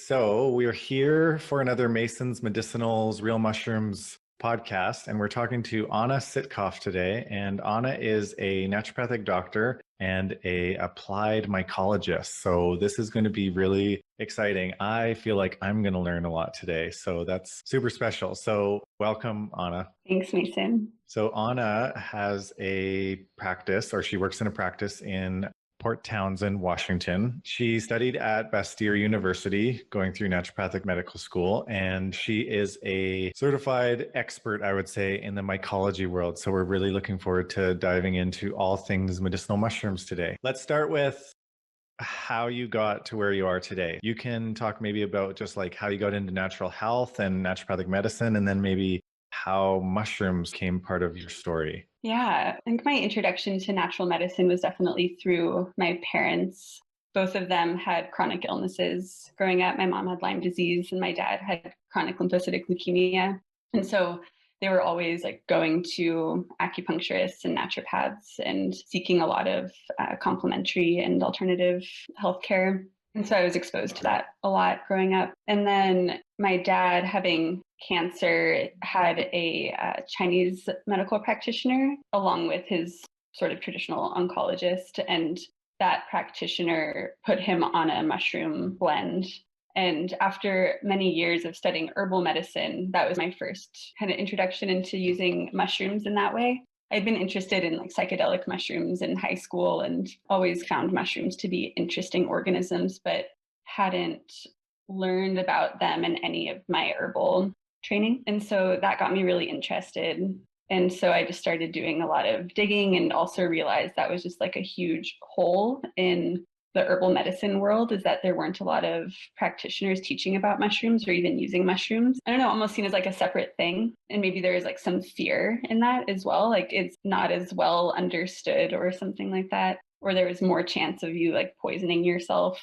So we're here for another Mason's Medicinals Real Mushrooms podcast, and we're talking to Anna Sitkoff today. And Anna is a naturopathic doctor and a applied mycologist. So this is going to be really exciting. I feel like I'm going to learn a lot today. So that's super special. So welcome, Anna. Thanks, Mason. So Anna has a practice, or she works in a practice in Port Townsend, Washington. She studied at Bastyr University, going through naturopathic medical school, and she is a certified expert, I would say, in the mycology world. So we're really looking forward to diving into all things medicinal mushrooms today. Let's start with how you got to where you are today. You can talk maybe about just like how you got into natural health and naturopathic medicine, and then maybe how mushrooms came part of your story. Yeah, I think my introduction to natural medicine was definitely through my parents. Both of them had chronic illnesses. Growing up, my mom had Lyme disease and my dad had chronic lymphocytic leukemia. And so they were always like going to acupuncturists and naturopaths and seeking a lot of complementary and alternative healthcare. And so I was exposed to that a lot growing up. And then my dad, having cancer, had a Chinese medical practitioner along with his sort of traditional oncologist. And that practitioner put him on a mushroom blend. And after many years of studying herbal medicine, that was my first kind of introduction into using mushrooms in that way. I'd been interested in like psychedelic mushrooms in high school and always found mushrooms to be interesting organisms, but hadn't learned about them in any of my herbal training. And so that got me really interested. And so I just started doing a lot of digging and also realized that was just like a huge hole in the herbal medicine world, is that there weren't a lot of practitioners teaching about mushrooms or even using mushrooms. I don't know, almost seen as like a separate thing. And maybe there is like some fear in that as well. Like it's not as well understood or something like that. Or there was more chance of you like poisoning yourself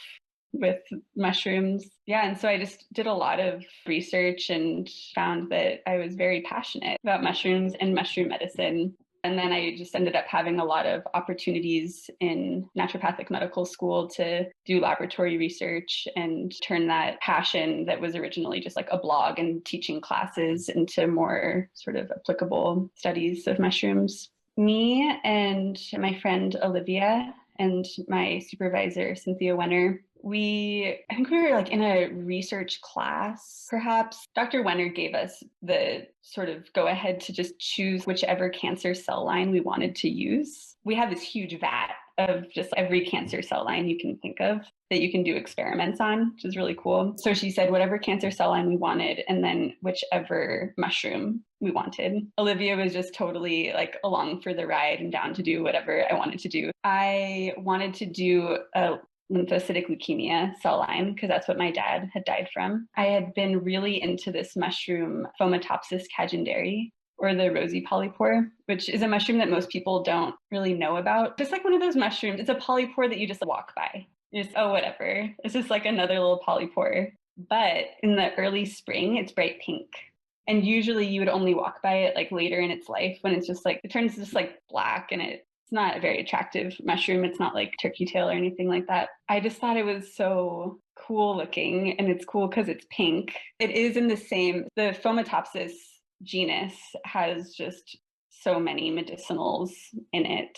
with mushrooms. Yeah. And so I just did a lot of research and found that I was very passionate about mushrooms and mushroom medicine. And then I just ended up having a lot of opportunities in naturopathic medical school to do laboratory research and turn that passion that was originally just like a blog and teaching classes into more sort of applicable studies of mushrooms. Me and my friend Olivia and my supervisor, Cynthia Wenner, I think we were like in a research class, perhaps. Dr. Wenner gave us the sort of go ahead to just choose whichever cancer cell line we wanted to use. We had this huge vat of just every cancer cell line you can think of that you can do experiments on, which is really cool. So she said whatever cancer cell line we wanted, and then whichever mushroom we wanted. Olivia was just totally like along for the ride and down to do whatever I wanted to do. I wanted to do a lymphocytic leukemia cell line because that's what my dad had died from. I had been really into this mushroom, Fomitopsis cagenderi, or the rosy polypore, which is a mushroom that most people don't really know about. Just like one of those mushrooms, it's a polypore that you just walk by. You just, oh, whatever. It's just like another little polypore. But in the early spring, it's bright pink. And usually you would only walk by it like later in its life when it's just like, it turns just like black and it's not a very attractive mushroom. It's not like turkey tail or anything like that. I just thought it was so cool looking, and it's cool because it's pink. It is in the Fomitopsis genus has just so many medicinals in it,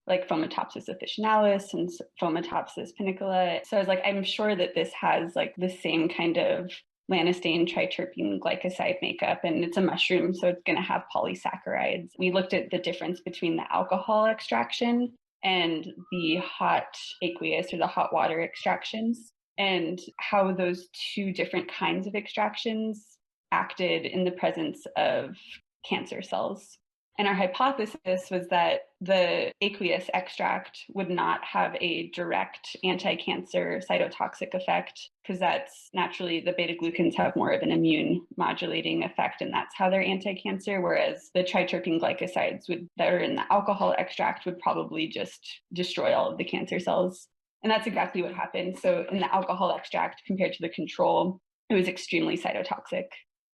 like Fomitopsis officinalis and Fomitopsis panicola. So I was like, I'm sure that this has like the same kind of lanthanum triterpene glycoside makeup, and it's a mushroom, so it's going to have polysaccharides. We looked at the difference between the alcohol extraction and the hot aqueous or the hot water extractions, and how those two different kinds of extractions acted in the presence of cancer cells. And our hypothesis was that the aqueous extract would not have a direct anti-cancer cytotoxic effect, because that's naturally the beta-glucans have more of an immune modulating effect, and that's how they're anti-cancer, whereas the triterpene glycosides that are in the alcohol extract would probably just destroy all of the cancer cells. And that's exactly what happened. So in the alcohol extract compared to the control, it was extremely cytotoxic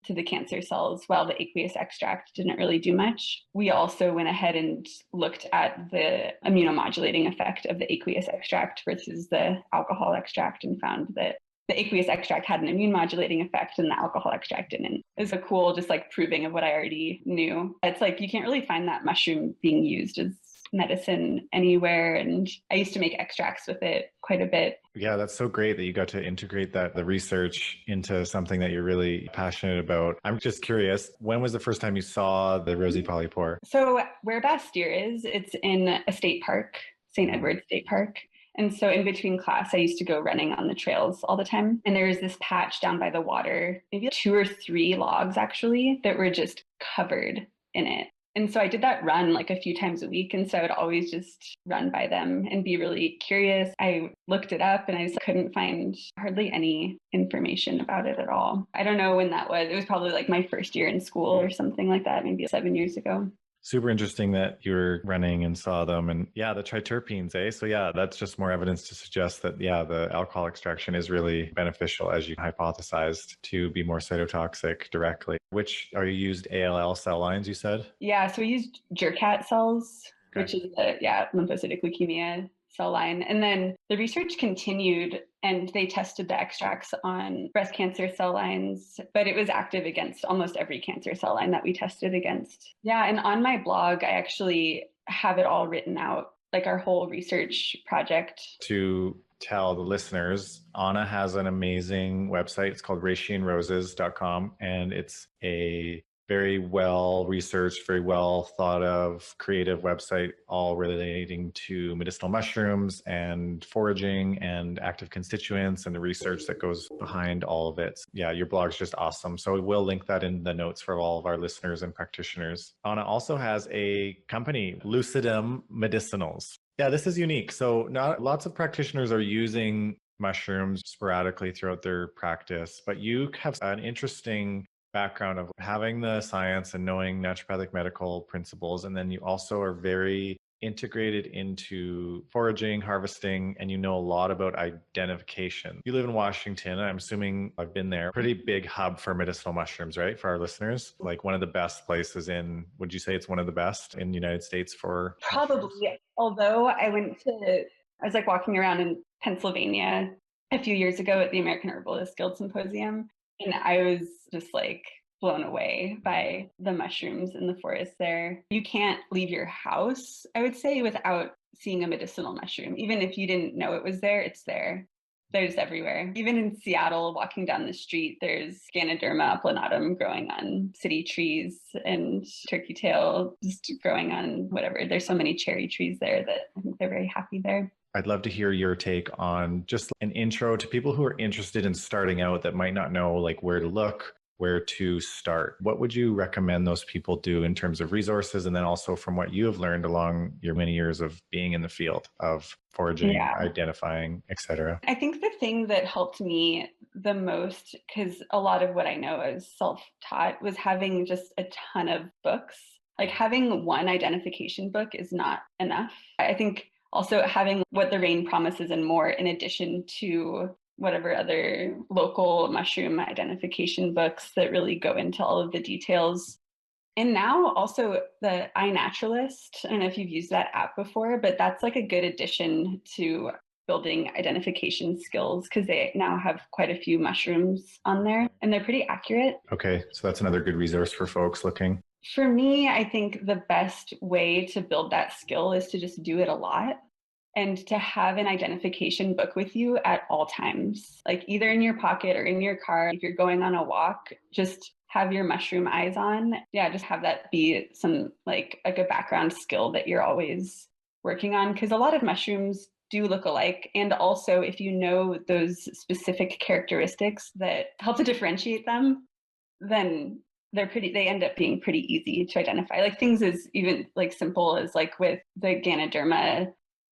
to the cancer cells, while the aqueous extract didn't really do much. We also went ahead and looked at the immunomodulating effect of the aqueous extract versus the alcohol extract and found that the aqueous extract had an immune modulating effect and the alcohol extract didn't. It was a cool, just like proving of what I already knew. It's like, you can't really find that mushroom being used as medicine anywhere. And I used to make extracts with it quite a bit. Yeah, that's so great that you got to integrate the research into something that you're really passionate about. I'm just curious, when was the first time you saw the rosy polypore? So where Bastille is, it's in a state park, St. Edward State Park. And so in between class, I used to go running on the trails all the time. And there was this patch down by the water, maybe 2 or 3 logs actually, that were just covered in it. And so I did that run like a few times a week. And so I would always just run by them and be really curious. I looked it up and I just couldn't find hardly any information about it at all. I don't know when that was. It was probably like my first year in school or something like that, maybe 7 years ago. Super interesting that you were running and saw them. And yeah, the triterpenes, eh? So yeah, that's just more evidence to suggest that, yeah, the alcohol extraction is really beneficial, as you hypothesized, to be more cytotoxic directly. Which are you used ALL cell lines, you said? Yeah, so we used Jurkat cells, Okay. which is the lymphocytic leukemia cell line. And then the research continued and they tested the extracts on breast cancer cell lines, but it was active against almost every cancer cell line that we tested against. Yeah, and on my blog, I actually have it all written out, like our whole research project. To tell the listeners, Anna has an amazing website. It's called reichiandroses.com, and it's a very well researched, very well thought of, creative website, all relating to medicinal mushrooms and foraging and active constituents and the research that goes behind all of it. Yeah, your blog's just awesome. So we'll link that in the notes for all of our listeners and practitioners. Anna also has a company, Lucidum Medicinals. Yeah, this is unique. So not lots of practitioners are using mushrooms sporadically throughout their practice, but you have an interesting background of having the science and knowing naturopathic medical principles. And then you also are very integrated into foraging, harvesting, and you know a lot about identification. You live in Washington. I'm assuming I've been there. Pretty big hub for medicinal mushrooms, right? For our listeners, like one of the best places in, would you say it's one of the best in the United States for Probably, mushrooms? although I was like walking around in Pennsylvania a few years ago at the American Herbalist Guild Symposium. And I was just like blown away by the mushrooms in the forest there. You can't leave your house, I would say, without seeing a medicinal mushroom. Even if you didn't know it was there, it's there. There's everywhere. Even in Seattle, walking down the street, there's Ganoderma applanatum growing on city trees and turkey tail just growing on whatever. There's so many cherry trees there that I think they're very happy there. I'd love to hear your take on just an intro to people who are interested in starting out that might not know like where to look, where to start. What would you recommend those people do in terms of resources? And then also from what you have learned along your many years of being in the field of foraging, identifying, etc. I think the thing that helped me the most, because a lot of what I know is self-taught, was having just a ton of books. Like having one identification book is not enough. I think also having What the Rain Promises and More, in addition to whatever other local mushroom identification books that really go into all of the details. And now also the iNaturalist. I don't know if you've used that app before, but that's like a good addition to building identification skills because they now have quite a few mushrooms on there and they're pretty accurate. Okay, so that's another good resource for folks looking. For me, I think the best way to build that skill is to just do it a lot and to have an identification book with you at all times, like either in your pocket or in your car. If you're going on a walk, just have your mushroom eyes on. Yeah, just have that be some like a background skill that you're always working on, because a lot of mushrooms do look alike. And also, if you know those specific characteristics that help to differentiate them, then they end up being pretty easy to identify. Like things as even like simple as like with the Ganoderma.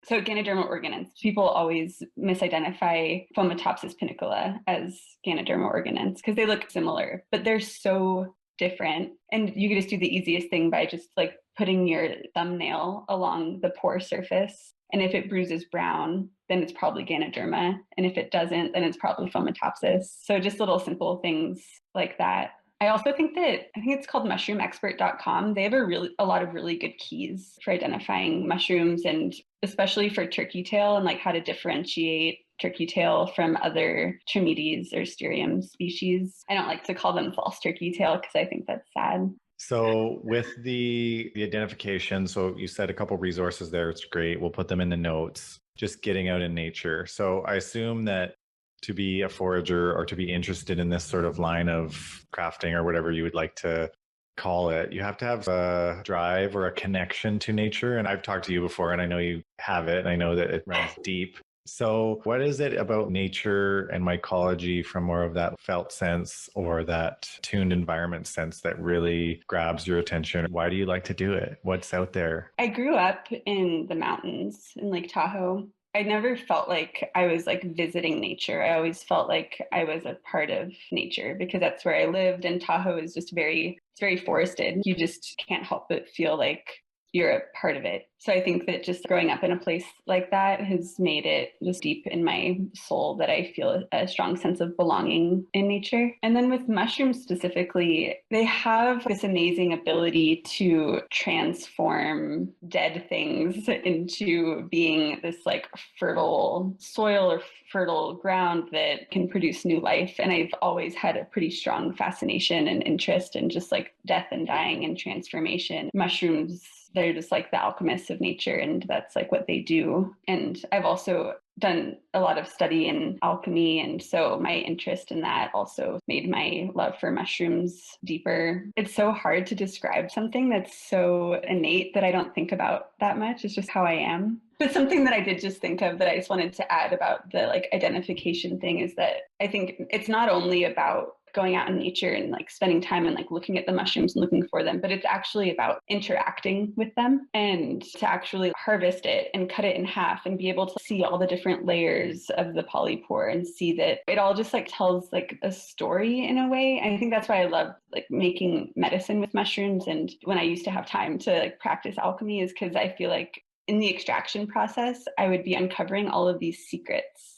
So Ganoderma organans, people always misidentify Fomitopsis panicola as Ganoderma organans because they look similar, but they're so different. And you can just do the easiest thing by just like putting your thumbnail along the pore surface. And if it bruises brown, then it's probably Ganoderma. And if it doesn't, then it's probably Fomitopsis. So just little simple things like that. I also think it's called mushroomexpert.com. They have a lot of really good keys for identifying mushrooms, and especially for turkey tail and like how to differentiate turkey tail from other Trametes or Styrium species. I don't like to call them false turkey tail because I think that's sad. So with the identification, so you said a couple resources there. It's great. We'll put them in the notes. Just getting out in nature. So I assume that to be a forager or to be interested in this sort of line of crafting or whatever you would like to call it, you have to have a drive or a connection to nature. And I've talked to you before, and I know you have it. I know that it runs deep. So what is it about nature and mycology from more of that felt sense or that tuned environment sense that really grabs your attention? Why do you like to do it? What's out there? I grew up in the mountains in Lake Tahoe. I never felt like I was like visiting nature. I always felt like I was a part of nature because that's where I lived. And Tahoe is just it's very forested. You just can't help but feel like you're a part of it. So I think that just growing up in a place like that has made it just deep in my soul that I feel a strong sense of belonging in nature. And then with mushrooms specifically, they have this amazing ability to transform dead things into being this like fertile soil or fertile ground that can produce new life. And I've always had a pretty strong fascination and interest in just like death and dying and transformation. Mushrooms, they're just like the alchemists of nature, and that's like what they do. And I've also done a lot of study in alchemy, and so my interest in that also made my love for mushrooms deeper. It's so hard to describe something that's so innate that I don't think about that much. It's just how I am. But something that I did just think of that I just wanted to add about the like identification thing is that I think it's not only about going out in nature and like spending time and like looking at the mushrooms and looking for them, but it's actually about interacting with them and to actually harvest it and cut it in half and be able to see all the different layers of the polypore and see that it all just like tells like a story in a way. And I think that's why I love like making medicine with mushrooms. And when I used to have time to like practice alchemy is because I feel like in the extraction process, I would be uncovering all of these secrets.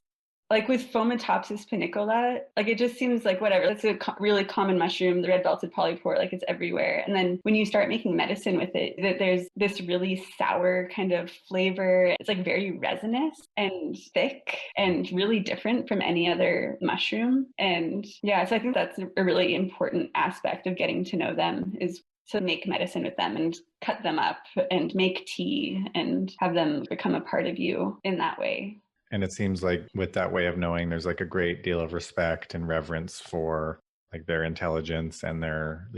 Like with Fomitopsis panicola, like it just seems like whatever. That's a really common mushroom, the red belted polypore, like it's everywhere. And then when you start making medicine with it, that there's this really sour kind of flavor. It's like very resinous and thick and really different from any other mushroom. And yeah, so I think that's a really important aspect of getting to know them is to make medicine with them and cut them up and make tea and have them become a part of you in that way. And it seems like with that way of knowing, there's like a great deal of respect and reverence for like their intelligence and their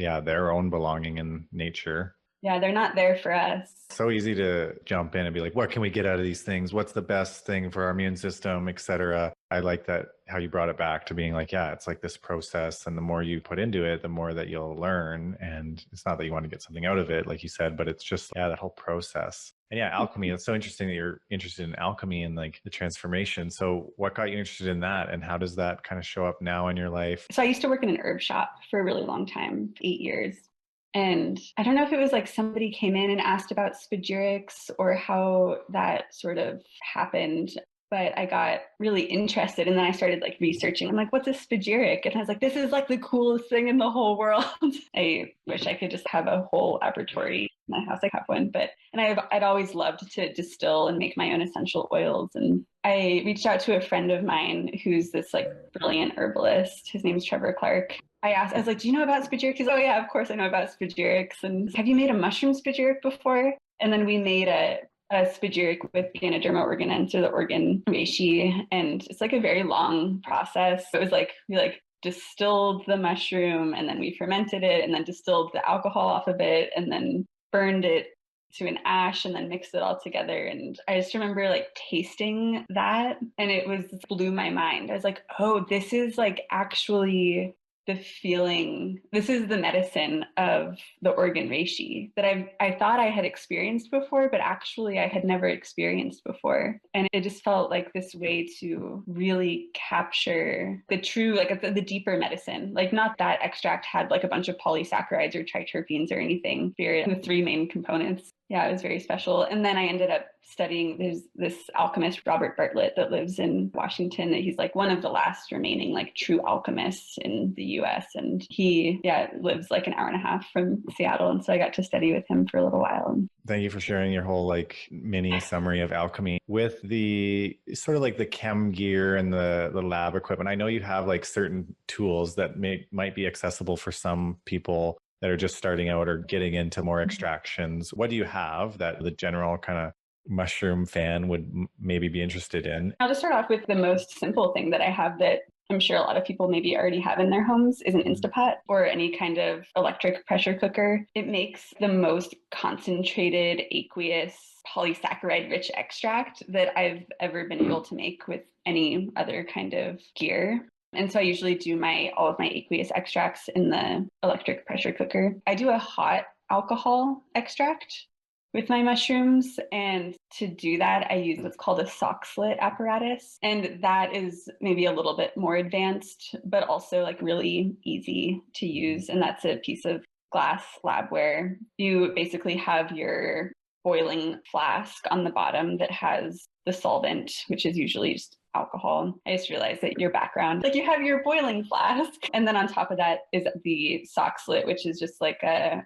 own belonging in nature. Yeah, they're not there for us. So easy to jump in and be like, what can we get out of these things? What's the best thing for our immune system, et cetera. I like that how you brought it back to being like, yeah, it's like this process. And the more you put into it, the more that you'll learn. And it's not that you want to get something out of it, like you said, but it's just, yeah, that whole process. And yeah, alchemy, it's so interesting that you're interested in alchemy and like the transformation. So what got you interested in that? And how does that kind of show up now in your life? So I used to work in an herb shop for a really long time, 8 years. And I don't know if it was like somebody came in and asked about spagyrics or how that sort of happened, but I got really interested and then I started like researching. I'm like, what's a spagyric? And I was like, this is like the coolest thing in the whole world. I wish I could just have a whole laboratory in my house. I have one, and I'd always loved to distill and make my own essential oils. And I reached out to a friend of mine who's this like brilliant herbalist. His name's Trevor Clark. I was like, do you know about spagyrics? He's, oh yeah, of course I know about spagyrics. And have you made a mushroom spagyric before? And then we made a spagyric with Ganoderma organense, or the organ reishi. And it's like a very long process. It was like, we like distilled the mushroom and then we fermented it and then distilled the alcohol off of it and then burned it to an ash and then mixed it all together. And I just remember like tasting that and it blew my mind. I was like, oh, this is like actually the feeling, this is the medicine of the organ reishi that I thought I had experienced before, but actually I had never experienced before. And it just felt like this way to really capture the true, like the deeper medicine. Like not that extract had like a bunch of polysaccharides or triterpenes or anything. The three main components. Yeah, it was very special. And then I ended up studying, there's this alchemist, Robert Bartlett, that lives in Washington. He's like one of the last remaining like true alchemists in the US. And he, lives like an hour and a half from Seattle. And so I got to study with him for a little while. Thank you for sharing your whole like mini summary of alchemy with the sort of like the chem gear and the lab equipment. I know you have like certain tools that might be accessible for some people that are just starting out or getting into more extractions. What do you have that the general kind of mushroom fan would maybe be interested in? I'll just start off with the most simple thing that I have that I'm sure a lot of people maybe already have in their homes is an Instapot or any kind of electric pressure cooker. It makes the most concentrated aqueous polysaccharide rich extract that I've ever been able to make with any other kind of gear. And so I usually do all of my aqueous extracts in the electric pressure cooker. I do a hot alcohol extract with my mushrooms. And to do that, I use what's called a sock slit apparatus. And that is maybe a little bit more advanced, but also like really easy to use. And that's a piece of glass labware. You basically have your boiling flask on the bottom that has the solvent, which is usually just alcohol. I just realized that your background, like you have your boiling flask. And then on top of that is the sock slit, which is just like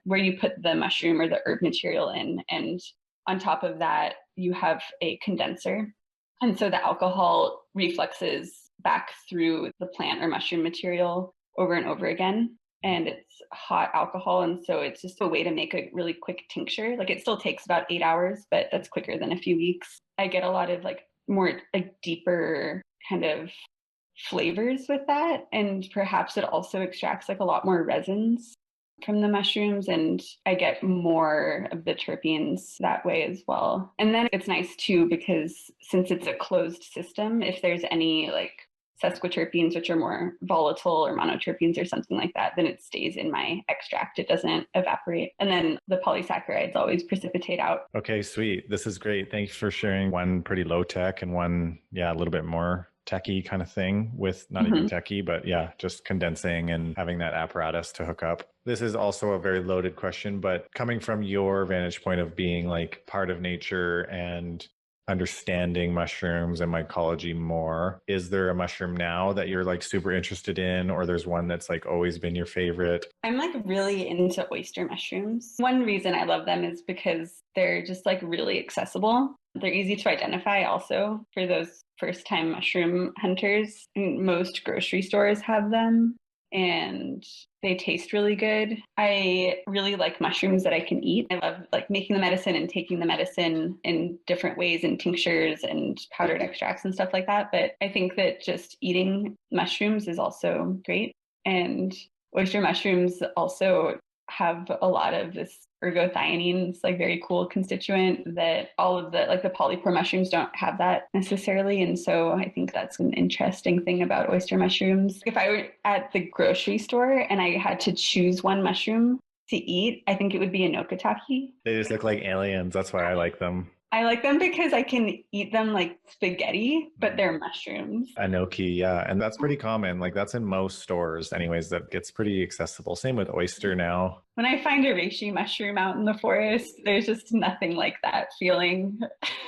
where you put the mushroom or the herb material in. And on top of that, you have a condenser. And so the alcohol refluxes back through the plant or mushroom material over and over again. And it's hot alcohol. And so it's just a way to make a really quick tincture. Like it still takes about 8 hours, but that's quicker than a few weeks. I get a lot of like more like deeper kind of flavors with that. And perhaps it also extracts like a lot more resins from the mushrooms, and I get more of the terpenes that way as well. And then it's nice too, because since it's a closed system, if there's any like sesquiterpenes, which are more volatile, or monoterpenes or something like that, then it stays in my extract. It doesn't evaporate. And then the polysaccharides always precipitate out. Okay, sweet. This is great. Thanks for sharing one pretty low tech and one, a little bit more techie kind of thing with not even techie, but just condensing and having that apparatus to hook up. This is also a very loaded question, but coming from your vantage point of being like part of nature and understanding mushrooms and mycology more, is there a mushroom now that you're like super interested in, or there's one that's like always been your favorite? I'm like really into oyster mushrooms. One reason I love them is because they're just like really accessible. They're easy to identify also for those first time mushroom hunters. Most grocery stores have them and they taste really good. I really like mushrooms that I can eat. I love like making the medicine and taking the medicine in different ways, in tinctures and powdered extracts and stuff like that. But I think that just eating mushrooms is also great. And oyster mushrooms also have a lot of this ergothioneine. It's like very cool constituent that all of the like the polypore mushrooms don't have that necessarily. And so I think that's an interesting thing about oyster mushrooms. If I were at the grocery store and I had to choose one mushroom to eat, I think it would be a nokatake. They just look like aliens. That's why I like them. I like them because I can eat them like spaghetti, but they're mushrooms. Enoki, yeah. And that's pretty common. Like that's in most stores anyways, that gets pretty accessible. Same with oyster now. When I find a reishi mushroom out in the forest, there's just nothing like that feeling.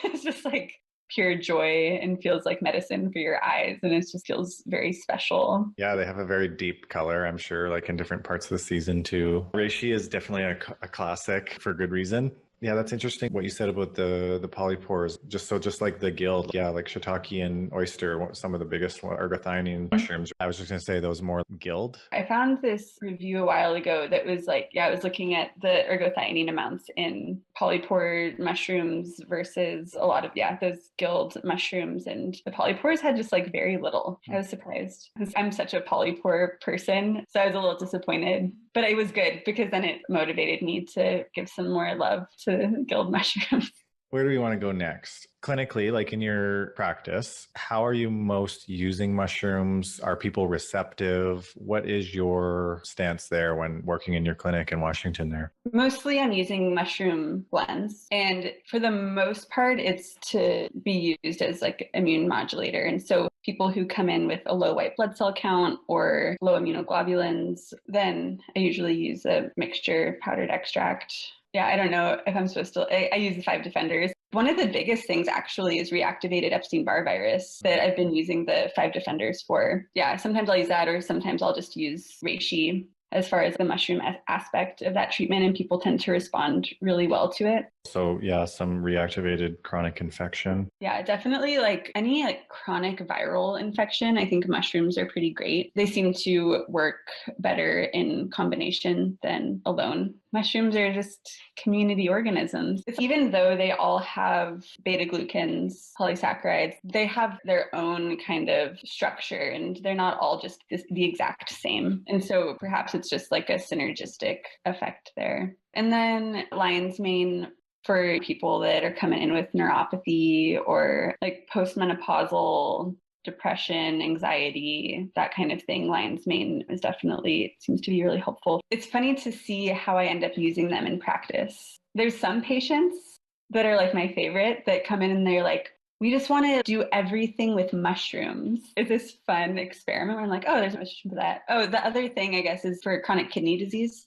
It's just like pure joy and feels like medicine for your eyes. And it just feels very special. Yeah, they have a very deep color, I'm sure, like in different parts of the season too. Reishi is definitely a classic for good reason. Yeah, that's interesting what you said about the polypores. Just like the guild, like shiitake and oyster, some of the biggest ergothioneine mushrooms. I was just going to say those more guild. I found this review a while ago that was like, I was looking at the ergothioneine amounts in polypore mushrooms versus a lot of, those guild mushrooms. And the polypores had just like very little. I was surprised because I'm such a polypore person. So I was a little disappointed, but it was good because then it motivated me to give some more love to guild mushrooms. Where do we want to go next? Clinically, like in your practice, how are you most using mushrooms? Are people receptive? What is your stance there when working in your clinic in Washington there? Mostly I'm using mushroom blends. And for the most part, it's to be used as like immune modulator. And so people who come in with a low white blood cell count or low immunoglobulins, then I usually use a mixture powdered extract. Yeah, I don't know if I'm supposed to. I use the 5 defenders. One of the biggest things actually is reactivated Epstein-Barr virus that I've been using the 5 defenders for. Yeah, sometimes I'll use that, or sometimes I'll just use reishi as far as the mushroom aspect of that treatment, and people tend to respond really well to it. So yeah, some reactivated chronic infection. Yeah, definitely like any like chronic viral infection, I think mushrooms are pretty great. They seem to work better in combination than alone. Mushrooms are just community organisms. Even though they all have beta glucans, polysaccharides, they have their own kind of structure and they're not all just the exact same. And so perhaps it's just like a synergistic effect there. And then lion's mane for people that are coming in with neuropathy or like postmenopausal depression, anxiety, that kind of thing. Lion's mane is definitely, seems to be really helpful. It's funny to see how I end up using them in practice. There's some patients that are like my favorite that come in and they're like, we just want to do everything with mushrooms. It's this fun experiment where I'm like, oh, there's a mushroom for that. Oh, the other thing I guess is for chronic kidney disease.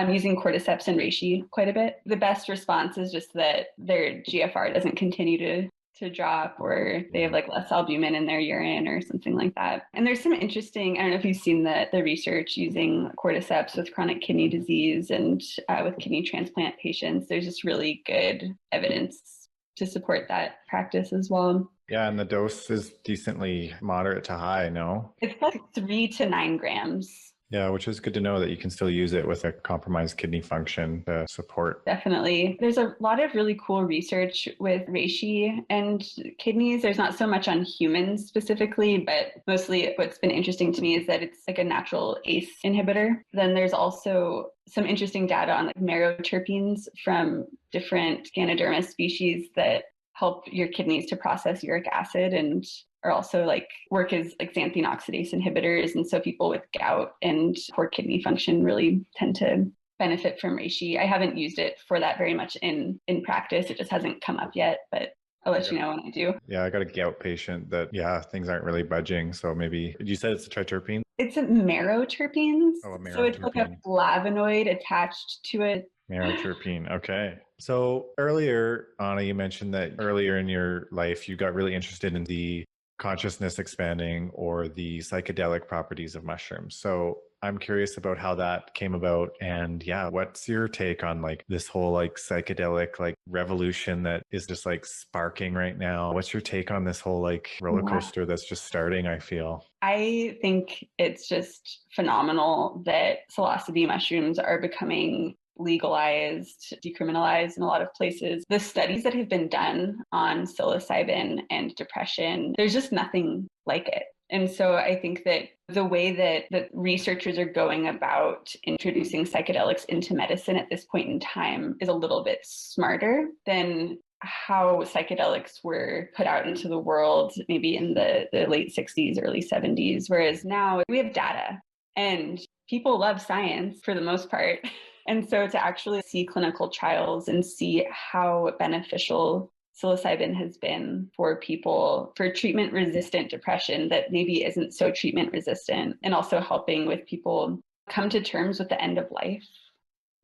Using cordyceps and reishi quite a bit. The best response is just that their GFR doesn't continue to drop, or they have like less albumin in their urine or something like that. And there's some interesting, I don't know if you've seen the research using cordyceps with chronic kidney disease and with kidney transplant patients. There's just really good evidence to support that practice as well. Yeah, and the dose is decently moderate to high, no? It's like 3 to 9 grams. Yeah, which is good to know that you can still use it with a compromised kidney function to support. Definitely. There's a lot of really cool research with reishi and kidneys. There's not so much on humans specifically, but mostly what's been interesting to me is that it's like a natural ACE inhibitor. Then there's also some interesting data on like meroterpenes from different Ganoderma species that help your kidneys to process uric acid and are also like work as like xanthine oxidase inhibitors. And so people with gout and poor kidney function really tend to benefit from reishi. I haven't used it for that very much in practice. It just hasn't come up yet, but I'll let you know when I do. Yeah, I got a gout patient that, things aren't really budging. So maybe, you said it's a triterpene? It's a meroterpenes. Oh, a meroterpene. So it's like a flavonoid attached to it. Meroterpene. Okay. So earlier, Anna, you mentioned that earlier in your life, you got really interested in the consciousness expanding or the psychedelic properties of mushrooms. So I'm curious about how that came about. And what's your take on like this whole like psychedelic like revolution that is just like sparking right now? What's your take on this whole like roller coaster that's just starting, I feel? I think it's just phenomenal that psilocybin mushrooms are becoming legalized, decriminalized in a lot of places. The studies that have been done on psilocybin and depression, there's just nothing like it. And so I think that the way that researchers are going about introducing psychedelics into medicine at this point in time is a little bit smarter than how psychedelics were put out into the world maybe in the late 60s, early 70s, whereas now we have data and people love science for the most part. And so to actually see clinical trials and see how beneficial psilocybin has been for people for treatment-resistant depression that maybe isn't so treatment-resistant, and also helping with people come to terms with the end of life.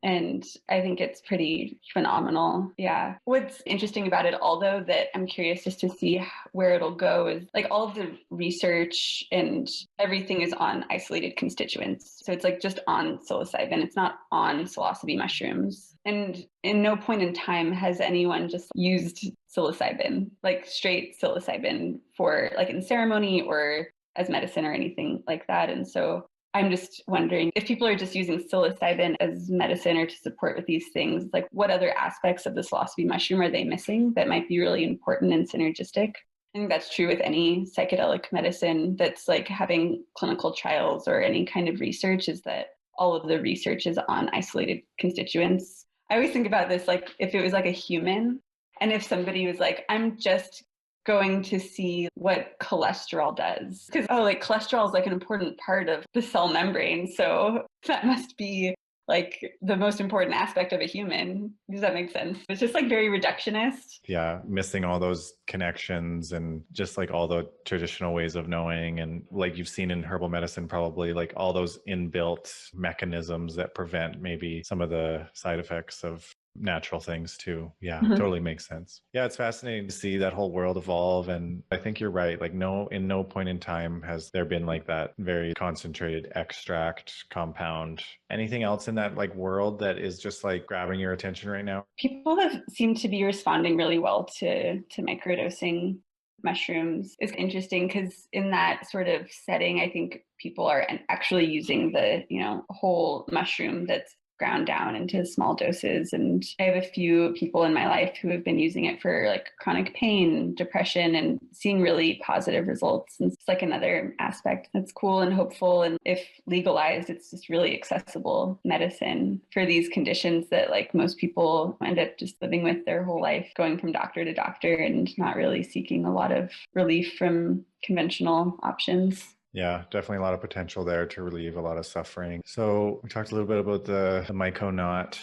And I think it's pretty phenomenal. Yeah. What's interesting about it, although, that I'm curious just to see where it'll go is like all of the research and everything is on isolated constituents. So it's like just on psilocybin. It's not on psilocybe mushrooms. And in no point in time has anyone just used psilocybin, like straight psilocybin for like in ceremony or as medicine or anything like that. And so I'm just wondering if people are just using psilocybin as medicine or to support with these things, like what other aspects of the psilocybe mushroom are they missing that might be really important and synergistic? I think that's true with any psychedelic medicine that's like having clinical trials or any kind of research, is that all of the research is on isolated constituents. I always think about this like if it was like a human and if somebody was like, I'm just going to see what cholesterol does. Because, like cholesterol is like an important part of the cell membrane. So that must be like the most important aspect of a human. Does that make sense? It's just like very reductionist. Yeah, missing all those connections and just like all the traditional ways of knowing. And like you've seen in herbal medicine, probably like all those inbuilt mechanisms that prevent maybe some of the side effects of natural things too. Yeah, Mhm. totally makes sense. Yeah, it's fascinating to see that whole world evolve. And I think you're right. Like, in no point in time has there been like that very concentrated extract compound. Anything else in that like world that is just like grabbing your attention right now? People have seemed to be responding really well to microdosing mushrooms. It's interesting because in that sort of setting, I think people are actually using the, whole mushroom that's ground down into small doses. And I have a few people in my life who have been using it for like chronic pain, depression, and seeing really positive results. And it's like another aspect that's cool and hopeful. And if legalized, it's just really accessible medicine for these conditions that like most people end up just living with their whole life, going from doctor to doctor and not really seeking a lot of relief from conventional options. Yeah, definitely a lot of potential there to relieve a lot of suffering. So we talked a little bit about the myconaut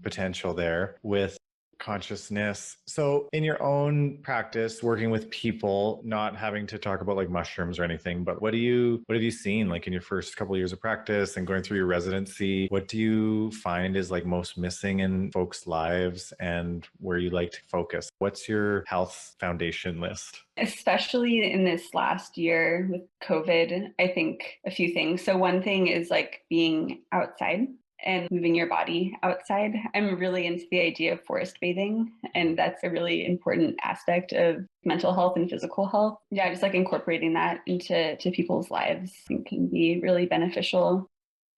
potential there with consciousness. So in your own practice, working with people, not having to talk about like mushrooms or anything, but what have you seen like in your first couple of years of practice and going through your residency? What do you find is like most missing in folks' lives and where you like to focus? What's your health foundation list? Especially in this last year with COVID, I think a few things. So one thing is like being outside and moving your body outside. I'm really into the idea of forest bathing, and that's a really important aspect of mental health and physical health. Yeah, just like incorporating that into people's lives can be really beneficial.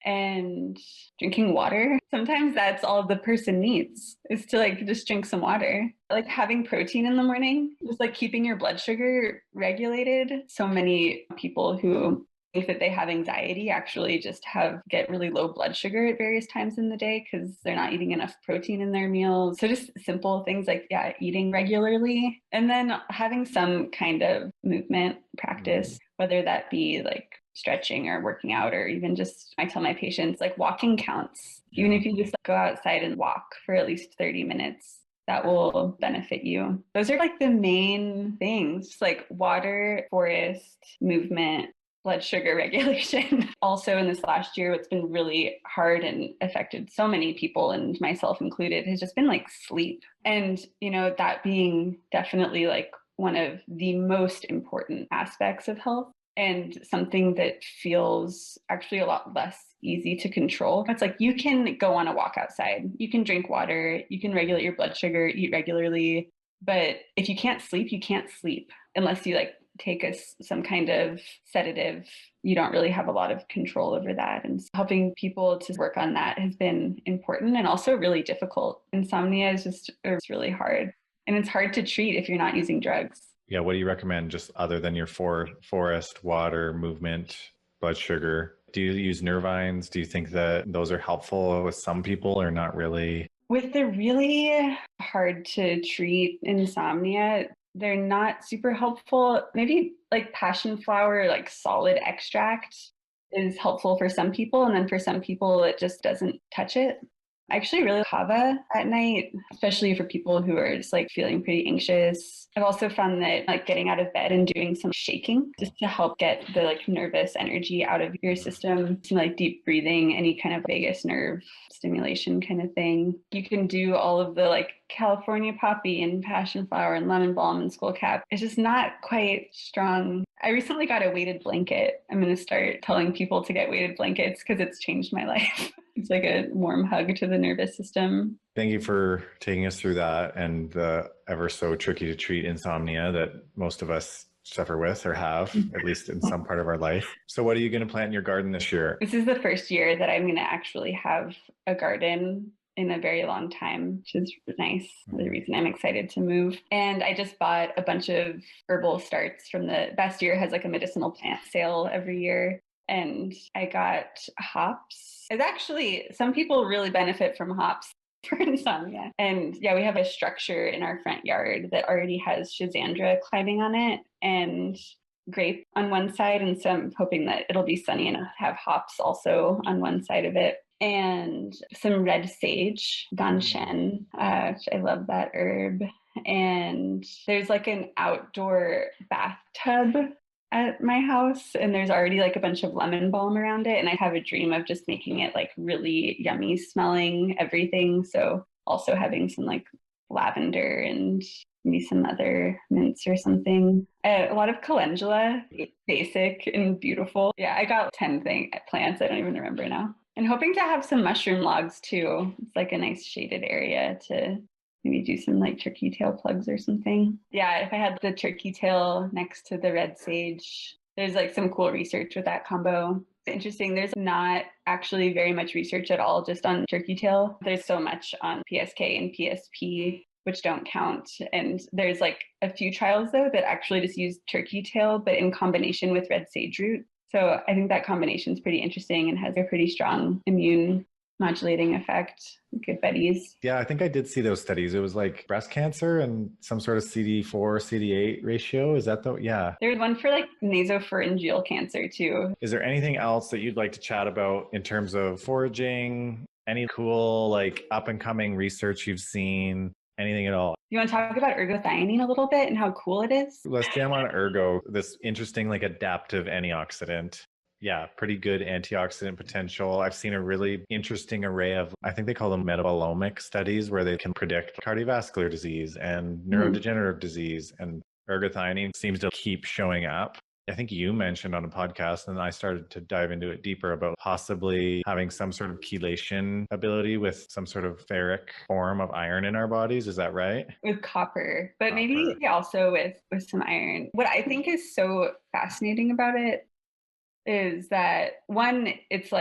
And drinking water. Sometimes that's all the person needs is to like just drink some water. Like having protein in the morning, just like keeping your blood sugar regulated. So many people who think that they have anxiety actually just get really low blood sugar at various times in the day because they're not eating enough protein in their meals. So just simple things like, yeah, eating regularly and then having some kind of movement practice, whether that be like stretching or working out, or even just, I tell my patients like walking counts. Even if you just go outside and walk for at least 30 minutes, that will benefit you. Those are like the main things, like water, forest, movement, blood sugar regulation. Also in this last year, what's been really hard and affected so many people and myself included has just been like sleep. And, that being definitely like one of the most important aspects of health and something that feels actually a lot less easy to control. It's like you can go on a walk outside, you can drink water, you can regulate your blood sugar, eat regularly. But if you can't sleep, you can't sleep unless you like take some kind of sedative. You don't really have a lot of control over that. And helping people to work on that has been important and also really difficult. Insomnia it's really hard. And it's hard to treat if you're not using drugs. Yeah, what do you recommend just other than your forest, water, movement, blood sugar? Do you use nervines? Do you think that those are helpful with some people or not really? With the really hard to treat insomnia, they're not super helpful. Maybe like passion flower, like solid extract is helpful for some people. And then for some people, it just doesn't touch it. I actually really kava at night, especially for people who are just like feeling pretty anxious. I've also found that like getting out of bed and doing some shaking just to help get the like nervous energy out of your system, some like deep breathing, any kind of vagus nerve stimulation kind of thing. You can do all of the like California poppy and passion flower and lemon balm and skullcap. It's just not quite strong. I recently got a weighted blanket. I'm going to start telling people to get weighted blankets because it's changed my life. It's like a warm hug to the nervous system. Thank you for taking us through that and the ever so tricky to treat insomnia that most of us suffer with or have, at least in some part of our life. So what are you going to plant in your garden this year? This is the first year that I'm going to actually have a garden in a very long time, which is nice. The reason I'm excited to move. And I just bought a bunch of herbal starts from the Best Year has like a medicinal plant sale every year. And I got hops. It's actually, some people really benefit from hops for insomnia. And yeah, we have a structure in our front yard that already has schizandra climbing on it and grape on one side. And so I'm hoping that it'll be sunny enough to have hops also on one side of it. And some red sage, ganshen, which I love that herb. And there's like an outdoor bathtub at my house, and there's already like a bunch of lemon balm around it. And I have a dream of just making it like really yummy smelling everything. So also having some like lavender and maybe some other mints or something. A lot of calendula, basic and beautiful. Yeah, I got 10 plants. I don't even remember now. And hoping to have some mushroom logs too. It's like a nice shaded area to maybe do some like turkey tail plugs or something. Yeah, if I had the turkey tail next to the red sage, there's like some cool research with that combo. It's interesting. There's not actually very much research at all just on turkey tail. There's so much on PSK and PSP, which don't count. And there's like a few trials though that actually just use turkey tail, but in combination with red sage root. So I think that combination is pretty interesting and has a pretty strong immune modulating effect. Good buddies. Yeah, I think I did see those studies. It was like breast cancer and some sort of CD4, CD8 ratio. Is that yeah. There's one for like nasopharyngeal cancer too. Is there anything else that you'd like to chat about in terms of foraging? Any cool, like up and coming research you've seen? Anything at all? You want to talk about ergothioneine a little bit and how cool it is? Let's jam on ergo, this interesting, like adaptive antioxidant. Yeah, pretty good antioxidant potential. I've seen a really interesting array of, I think they call them metabolomic studies, where they can predict cardiovascular disease and neurodegenerative disease. And ergothioneine seems to keep showing up. I think you mentioned on a podcast, and I started to dive into it deeper about possibly having some sort of chelation ability with some sort of ferric form of iron in our bodies. Is that right? With copper, but maybe also with some iron. What I think is so fascinating about it is that one, it's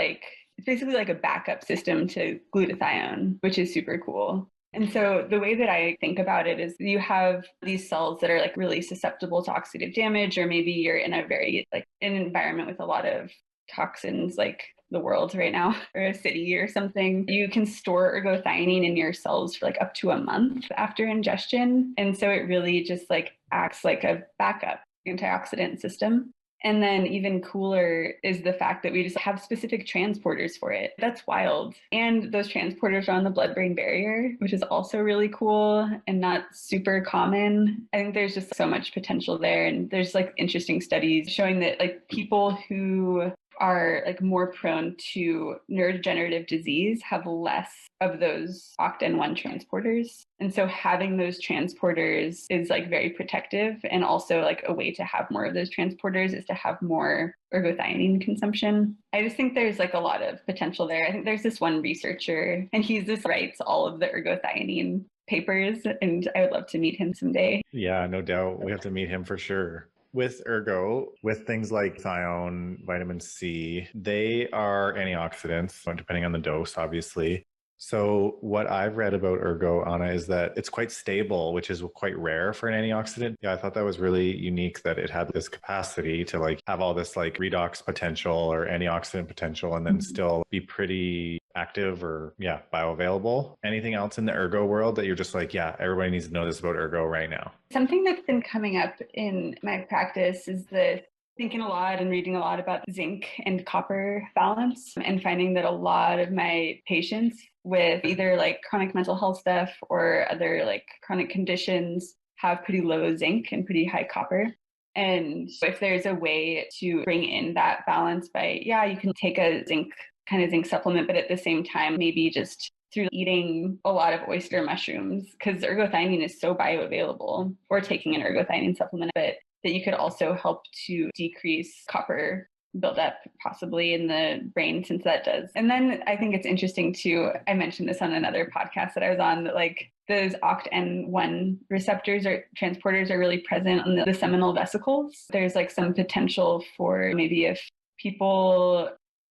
basically like a backup system to glutathione, which is super cool. And so the way that I think about it is you have these cells that are like really susceptible to oxidative damage, or maybe you're in a very like an environment with a lot of toxins like the world right now, or a city or something. You can store ergothioneine in your cells for like up to a month after ingestion. And so it really just like acts like a backup antioxidant system. And then even cooler is the fact that we just have specific transporters for it. That's wild. And those transporters are on the blood-brain barrier, which is also really cool and not super common. I think there's just so much potential there. And there's like interesting studies showing that like people who are like more prone to neurodegenerative disease have less of those OCT-N1 transporters. And so having those transporters is like very protective. And also like a way to have more of those transporters is to have more ergothioneine consumption. I just think there's like a lot of potential there. I think there's this one researcher and he just writes all of the ergothioneine papers, and I would love to meet him someday. Yeah, no doubt. We have to meet him for sure. With ergo, with things like thione, vitamin C, they are antioxidants, depending on the dose, obviously. So what I've read about ergo, Anna, is that it's quite stable, which is quite rare for an antioxidant. Yeah, I thought that was really unique that it had this capacity to like have all this like redox potential or antioxidant potential and then still be pretty active or bioavailable. Anything else in the ergo world that you're just like, yeah, everybody needs to know this about ergo right now? Something that's been coming up in my practice is the thinking a lot and reading a lot about zinc and copper balance, and finding that a lot of my patients with either like chronic mental health stuff or other like chronic conditions have pretty low zinc and pretty high copper. And if there's a way to bring in that balance by, you can take a zinc supplement, but at the same time, maybe just through eating a lot of oyster mushrooms, because ergothioneine is so bioavailable, or taking an ergothioneine supplement, but that you could also help to decrease copper buildup possibly in the brain, since that does. And then I think it's interesting too, I mentioned this on another podcast that I was on, that like those OCT-N1 receptors or transporters are really present on the seminal vesicles. There's like some potential for maybe if people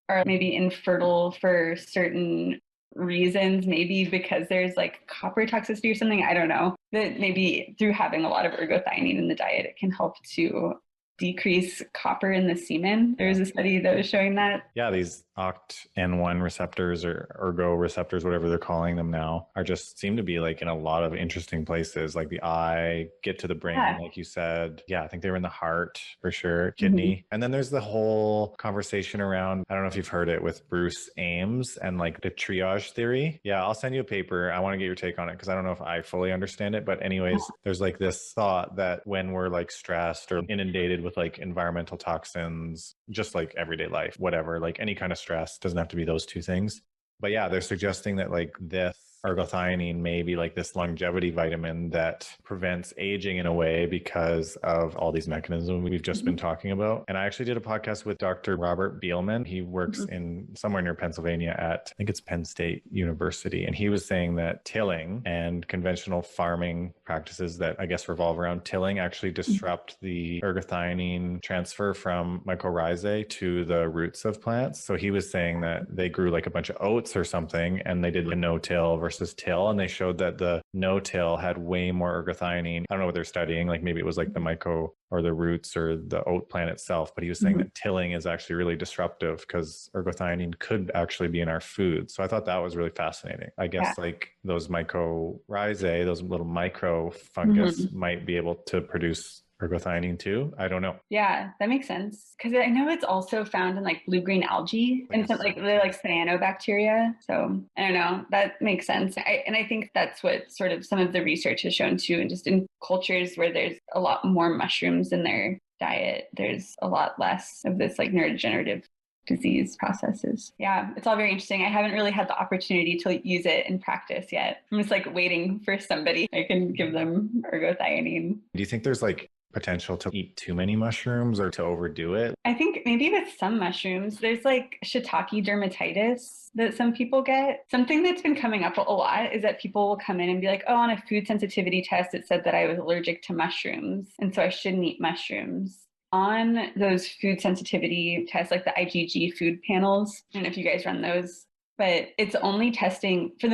are maybe infertile for certain reasons, maybe because there's like copper toxicity or something, I don't know, that maybe through having a lot of ergothioneine in the diet, it can help to decrease copper in the semen. There's a study that was showing that. Yeah, these OCT-N1 receptors or ergo receptors, whatever they're calling them now, are just seem to be like in a lot of interesting places, like the eye, get to the brain, like you said. Yeah, I think they were in the heart for sure, kidney. And then there's the whole conversation around, I don't know if you've heard it, with Bruce Ames and like the triage theory. Yeah, I'll send you a paper. I want to get your take on it because I don't know if I fully understand it. But anyways, there's like this thought that when we're like stressed or inundated with like environmental toxins, just like everyday life, whatever, like any kind of stress, doesn't have to be those two things. But yeah, they're suggesting that like this ergothioneine may be like this longevity vitamin that prevents aging in a way because of all these mechanisms we've just been talking about. And I actually did a podcast with Dr. Robert Beelman. He works in somewhere near Pennsylvania at, I think it's Penn State University. And he was saying that tilling and conventional farming practices that I guess revolve around tilling actually disrupt the ergothioneine transfer from mycorrhizae to the roots of plants. So he was saying that they grew like a bunch of oats or something and they did a no-till versus till, and they showed that the no-till had way more ergothioneine. I don't know what they're studying, like maybe it was like the myco or the roots or the oat plant itself, but he was saying that tilling is actually really disruptive because ergothioneine could actually be in our food. So I thought that was really fascinating. I guess like those mycorrhizae, those little micro fungus might be able to produce ergothioneine too. I don't know. Yeah, that makes sense. Because I know it's also found in like blue-green algae and some, like they're like cyanobacteria. So I don't know. That makes sense. And I think that's what sort of some of the research has shown too. And just in cultures where there's a lot more mushrooms in their diet, there's a lot less of this like neurodegenerative disease processes. Yeah, it's all very interesting. I haven't really had the opportunity to use it in practice yet. I'm just like waiting for somebody I can give them ergothioneine. Do you think there's like potential to eat too many mushrooms or to overdo it? I think maybe with some mushrooms, there's like shiitake dermatitis that some people get. Something that's been coming up a lot is that people will come in and be like, oh, on a food sensitivity test, it said that I was allergic to mushrooms, and so I shouldn't eat mushrooms. On those food sensitivity tests, like the IgG food panels, I don't know if you guys run those, but it's only testing for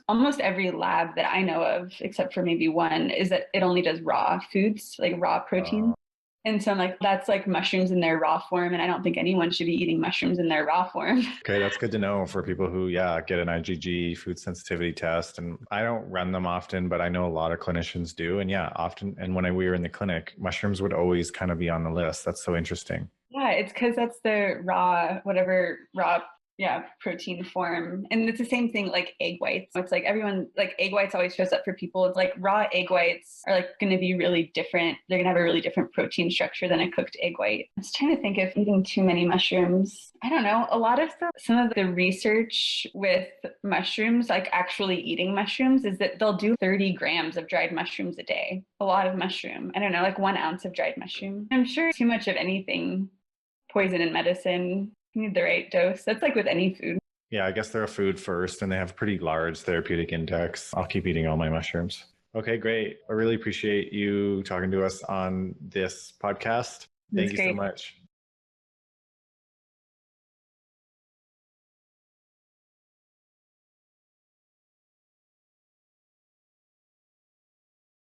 almost every lab that I know of, except for maybe one, is that it only does raw foods, like raw protein. And so I'm like, that's like mushrooms in their raw form. And I don't think anyone should be eating mushrooms in their raw form. Okay, that's good to know for people who, get an IgG food sensitivity test. And I don't run them often, but I know a lot of clinicians do. And often. And when we were in the clinic, mushrooms would always kind of be on the list. That's so interesting. Yeah, it's because that's the raw protein form. And it's the same thing like egg whites. It's like everyone, like egg whites always shows up for people. It's like raw egg whites are like going to be really different. They're going to have a really different protein structure than a cooked egg white. I was trying to think of eating too many mushrooms. I don't know. A lot of some of the research with mushrooms, like actually eating mushrooms, is that they'll do 30 grams of dried mushrooms a day. A lot of mushroom. I don't know, like 1 ounce of dried mushroom. I'm sure too much of anything, poison in medicine, you need the right dose. That's like with any food. Yeah, I guess they're a food first and they have a pretty large therapeutic index. I'll keep eating all my mushrooms. Okay, great. I really appreciate you talking to us on this podcast. Thank you so much.